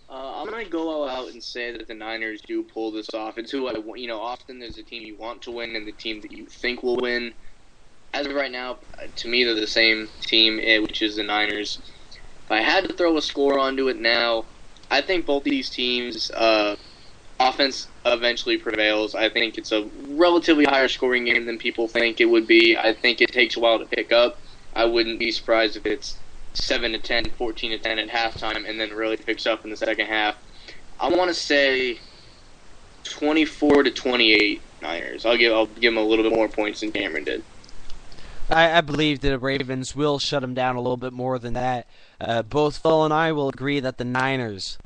I'm going to go all out and say that the Niners do pull this off. It's who often there's a team you want to win and the team that you think will win. As of right now, to me, they're the same team, which is the Niners. If I had to throw a score onto it now, I think both of these teams are offense eventually prevails. I think it's a relatively higher scoring game than people think it would be. I think it takes a while to pick up. I wouldn't be surprised if it's 7-10, 14-10 at halftime, and then really picks up in the second half. I want to say 24-28 Niners. I'll give them a little bit more points than Cameron did. I believe that the Ravens will shut them down a little bit more than that. Both Phil and I will agree that the Niners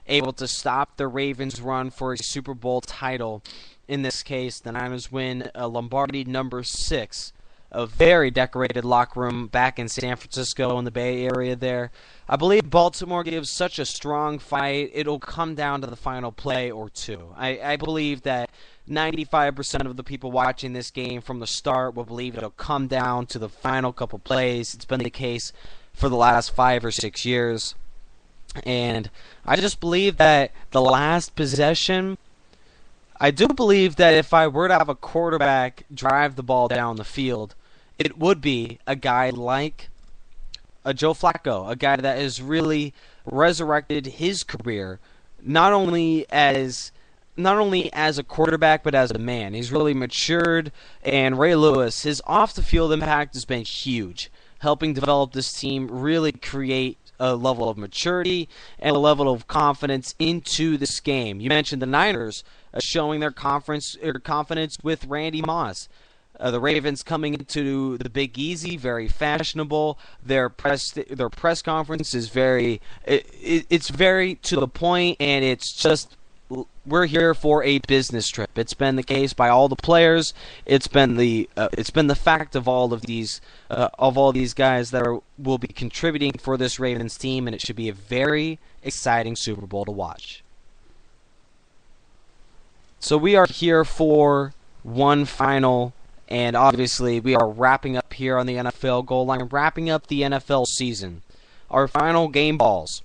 able to stop the Ravens' run for a Super Bowl title. In this case, the Niners win Lombardi number 6, a very decorated locker room back in San Francisco in the Bay Area there. I believe Baltimore gives such a strong fight, it'll come down to the final play or two. I believe that 95% of the people watching this game from the start will believe it'll come down to the final couple plays. It's been the case for the last 5 or 6 years. And I just believe that the last possession, I do believe that if I were to have a quarterback drive the ball down the field, it would be a guy like a Joe Flacco, a guy that has really resurrected his career, not only as a quarterback, but as a man. He's really matured, and Ray Lewis, his off-the-field impact has been huge, helping develop this team, really create a level of maturity and a level of confidence into this game. You mentioned the Niners showing their confidence with Randy Moss. The Ravens coming into the Big Easy, very fashionable. Their press conference is it's very to the point, and it's just, we're here for a business trip. It's been the case by all the players. It's been the fact of all these guys that will be contributing for this Ravens team, and it should be a very exciting Super Bowl to watch. So we are here for one final, and obviously we are wrapping up here on the NFL goal line, wrapping up the NFL season. Our final game balls.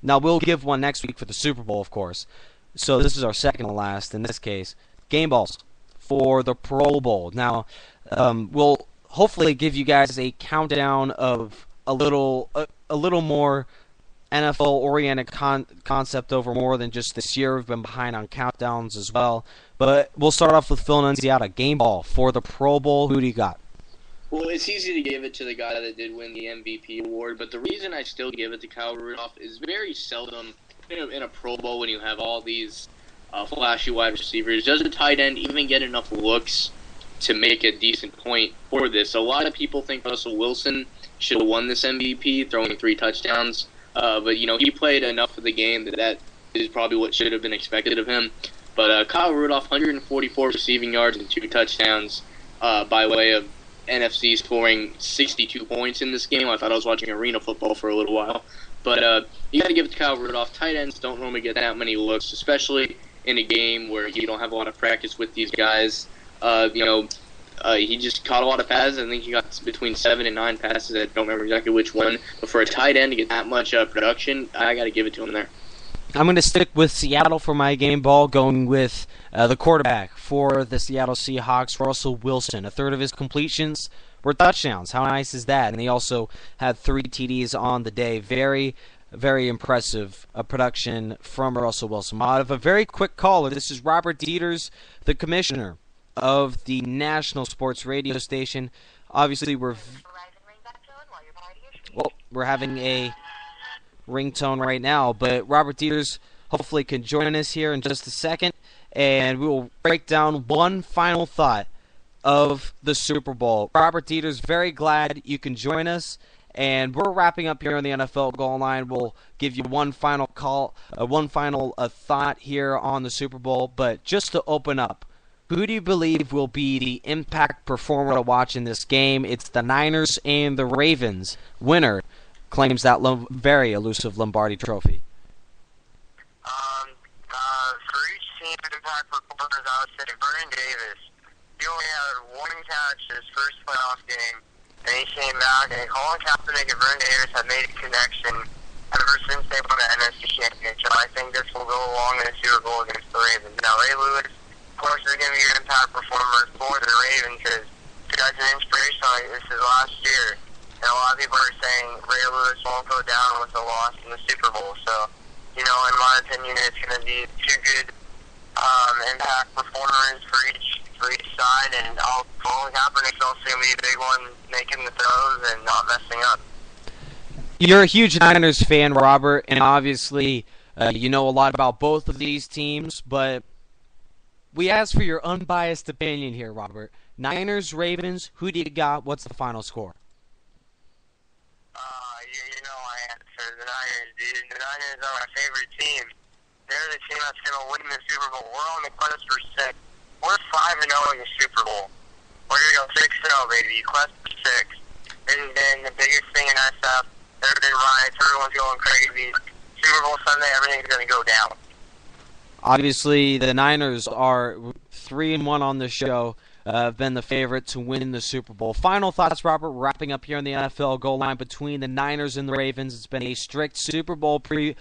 Now we'll give one next week for the Super Bowl, of course. So this is our second to last in this case. Game balls for the Pro Bowl. Now we'll hopefully give you guys a countdown of a little more NFL-oriented concept over more than just this year. We've been behind on countdowns as well. But we'll start off with Phil Nunziata. Game ball for the Pro Bowl. Who do you got? Well, it's easy to give it to the guy that did win the MVP award, but the reason I still give it to Kyle Rudolph is very seldom in a Pro Bowl when you have all these flashy wide receivers. Does a tight end even get enough looks to make a decent point for this? A lot of people think Russell Wilson should have won this MVP, throwing 3 touchdowns. But, he played enough of the game that is probably what should have been expected of him. But Kyle Rudolph, 144 receiving yards and 2 touchdowns by way of NFC scoring 62 points in this game. I thought I was watching arena football for a little while. But you got to give it to Kyle Rudolph. Tight ends don't normally get that many looks, especially in a game where you don't have a lot of practice with these guys. He just caught a lot of passes. I think he got between 7 and 9 passes. I don't remember exactly which one. But for a tight end to get that much production, I got to give it to him there. I'm going to stick with Seattle for my game ball, going with the quarterback for the Seattle Seahawks, Russell Wilson. A third of his completions were touchdowns. How nice is that? And he also had 3 TDs on the day. Very, very impressive production from Russell Wilson. Out of a very quick caller, this is Robert Dieters, the commissioner of the national sports radio station. Obviously, we're having a ringtone right now, but Robert Dieters hopefully can join us here in just a second, and we will break down one final thought of the Super Bowl. Robert Dieters, very glad you can join us, and we're wrapping up here on the NFL goal line. We'll give you one final thought here on the Super Bowl, but just to open up, who do you believe will be the impact performer to watch in this game? It's the Niners and the Ravens. Winner claims that very elusive Lombardi trophy. For each team, impact performers, I would say Vernon Davis. He only had 1 catch his first playoff game, and he came back, and Colin Kaepernick and Vernon Davis have made a connection ever since they won the NFC Championship. I think this will go along in the Super Bowl against the Ravens. Now, Ray Lewis, of course, is going to be your impact performer for the Ravens because he got an inspiration. Like, this is last year. And a lot of people are saying Ray Lewis won't go down with a loss in the Super Bowl. So, in my opinion, it's going to be 2 good impact performers for each side, and Colin Kaepernick's also going to be a big one, making the throws and not messing up. You're a huge Niners fan, Robert, and obviously you know a lot about both of these teams, but we ask for your unbiased opinion here, Robert. Niners, Ravens, who do you got? What's the final score? You know my answer. The Niners, dude. The Niners are my favorite team. They're the team that's going to win the Super Bowl. We're on the quest for 6. We're 5-0 in the Super Bowl. We're going to go 6-0, baby. Quest for 6. And then the biggest thing in SF, there have been riots. Everyone's going crazy. Super Bowl Sunday, everything's going to go down. Obviously, the Niners are 3-1 on the show. Have been the favorite to win the Super Bowl. Final thoughts, Robert, wrapping up here on the NFL goal line between the Niners and the Ravens. It's been a strict Super Bowl preview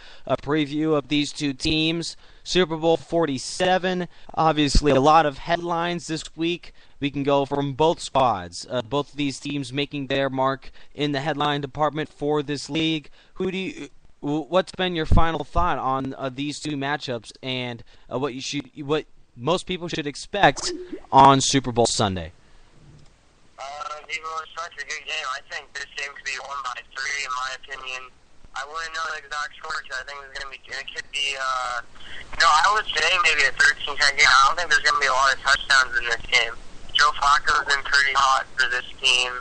of these two teams. Super Bowl 47, obviously a lot of headlines this week. We can go from both squads, both of these teams making their mark in the headline department for this league. What's been your final thought on these two matchups and what most people should expect on Super Bowl Sunday? Even though it's such a good game, I think this game could be won by 3, in my opinion. I wouldn't know the exact score because I think it could be, I would say maybe a 13-10 game. I don't think there's going to be a lot of touchdowns in this game. Joe Flacco's been pretty hot for this team.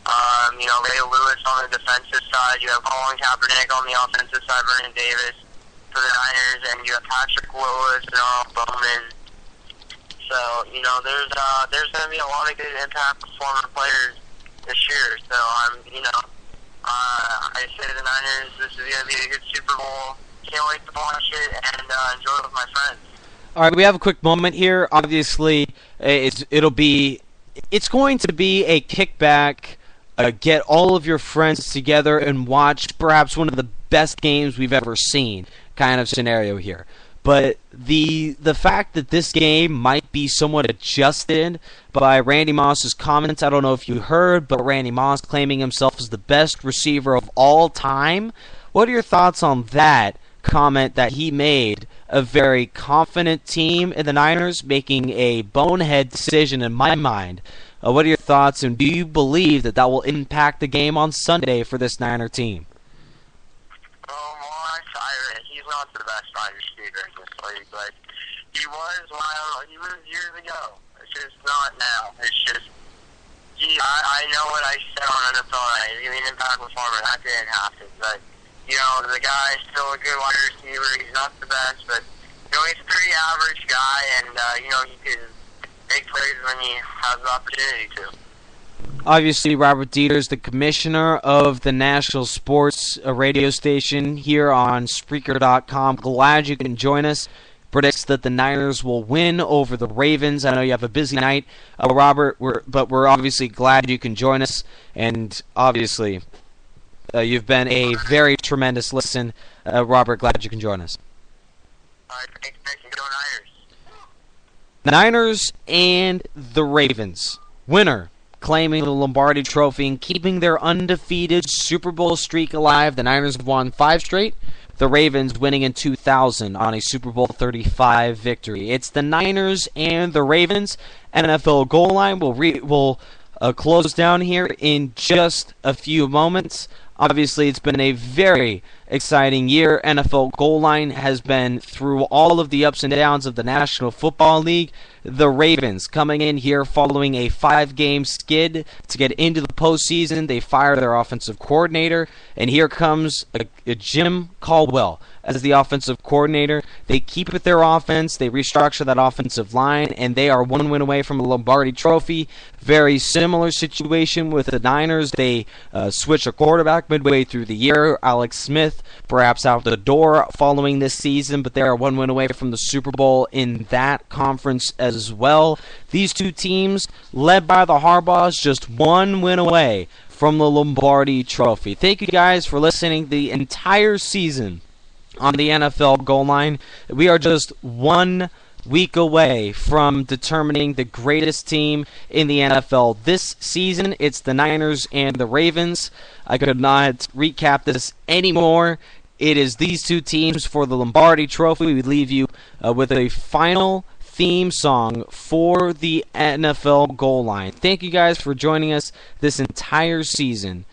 Ray Lewis on the defensive side. You have Colin Kaepernick on the offensive side, Vernon Davis for the Niners, and you have Patrick Willis and Earl Bowman. So, there's going to be a lot of good impact performing players this year. So, I say to the Niners, this is going to be a good Super Bowl. Can't wait to watch it and enjoy it with my friends. All right, we have a quick moment here. Obviously, it's going to be a kickback, get all of your friends together and watch perhaps one of the best games we've ever seen kind of scenario here. But the fact that this game might be somewhat adjusted by Randy Moss's comments, I don't know if you heard, but Randy Moss claiming himself as the best receiver of all time. What are your thoughts on that comment that he made? A very confident team in the Niners making a bonehead decision in my mind. What are your thoughts, and do you believe that will impact the game on Sunday for this Niner team? He's not the best wide receiver in this league, but he was years ago. It's just not now. It's just, I know what I said on NFL, he's an impact performer. That didn't happen, but, the guy's still a good wide receiver. He's not the best, but, he's a pretty average guy, and, he can make plays when he has the opportunity to. Obviously, Robert Dieter's the commissioner of the national sports radio station here on Spreaker.com. Glad you can join us. Predicts that the Niners will win over the Ravens. I know you have a busy night, Robert, but we're obviously glad you can join us. And obviously, you've been a very tremendous listen. Robert, glad you can join us. All right, thank you. Go Niners. Niners and the Ravens. Winner claiming the Lombardi Trophy and keeping their undefeated Super Bowl streak alive. The Niners have won 5 straight. The Ravens winning in 2000 on a Super Bowl 35 victory. It's the Niners and the Ravens. NFL goal line will close down here in just a few moments. Obviously, it's been a very exciting year. NFL goal line has been through all of the ups and downs of the National Football League. The Ravens coming in here following a 5-game skid to get into the postseason. They fire their offensive coordinator, and here comes a Jim Caldwell as the offensive coordinator. They keep with their offense. They restructure that offensive line, and they are 1 win away from a Lombardi Trophy. Very similar situation with the Niners. They switch a quarterback midway through the year. Alex Smith perhaps out the door following this season, but they are 1 win away from the Super Bowl in that conference as well. These two teams, led by the Harbaughs, just 1 win away from the Lombardi Trophy. Thank you guys for listening the entire season on the NFL goal line. We are just 1 week away from determining the greatest team in the NFL this season. It's the Niners and the Ravens. I could not recap this anymore. It is these two teams for the Lombardi Trophy. We leave you with a final theme song for the NFL goal line. Thank you guys for joining us this entire season,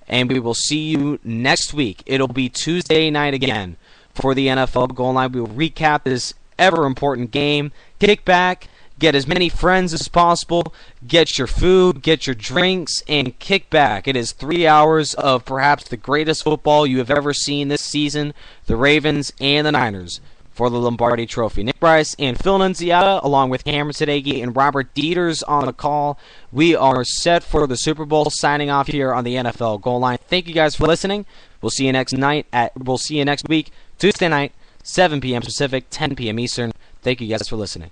and we will see you next week. It'll be Tuesday night again for the NFL goal line. We will recap this ever-important game, kick back, get as many friends as possible, get your food, get your drinks, and kick back. It is 3 hours of perhaps the greatest football you have ever seen this season, the Ravens and the Niners, for the Lombardi Trophy. Nick Bryce and Phil Nunziata, along with Cameron Sadeghi and Robert Dieters on the call. We are set for the Super Bowl, signing off here on the NFL goal line. Thank you guys for listening. We'll see you next week, Tuesday night, 7 p.m. Pacific, 10 p.m. Eastern. Thank you guys for listening.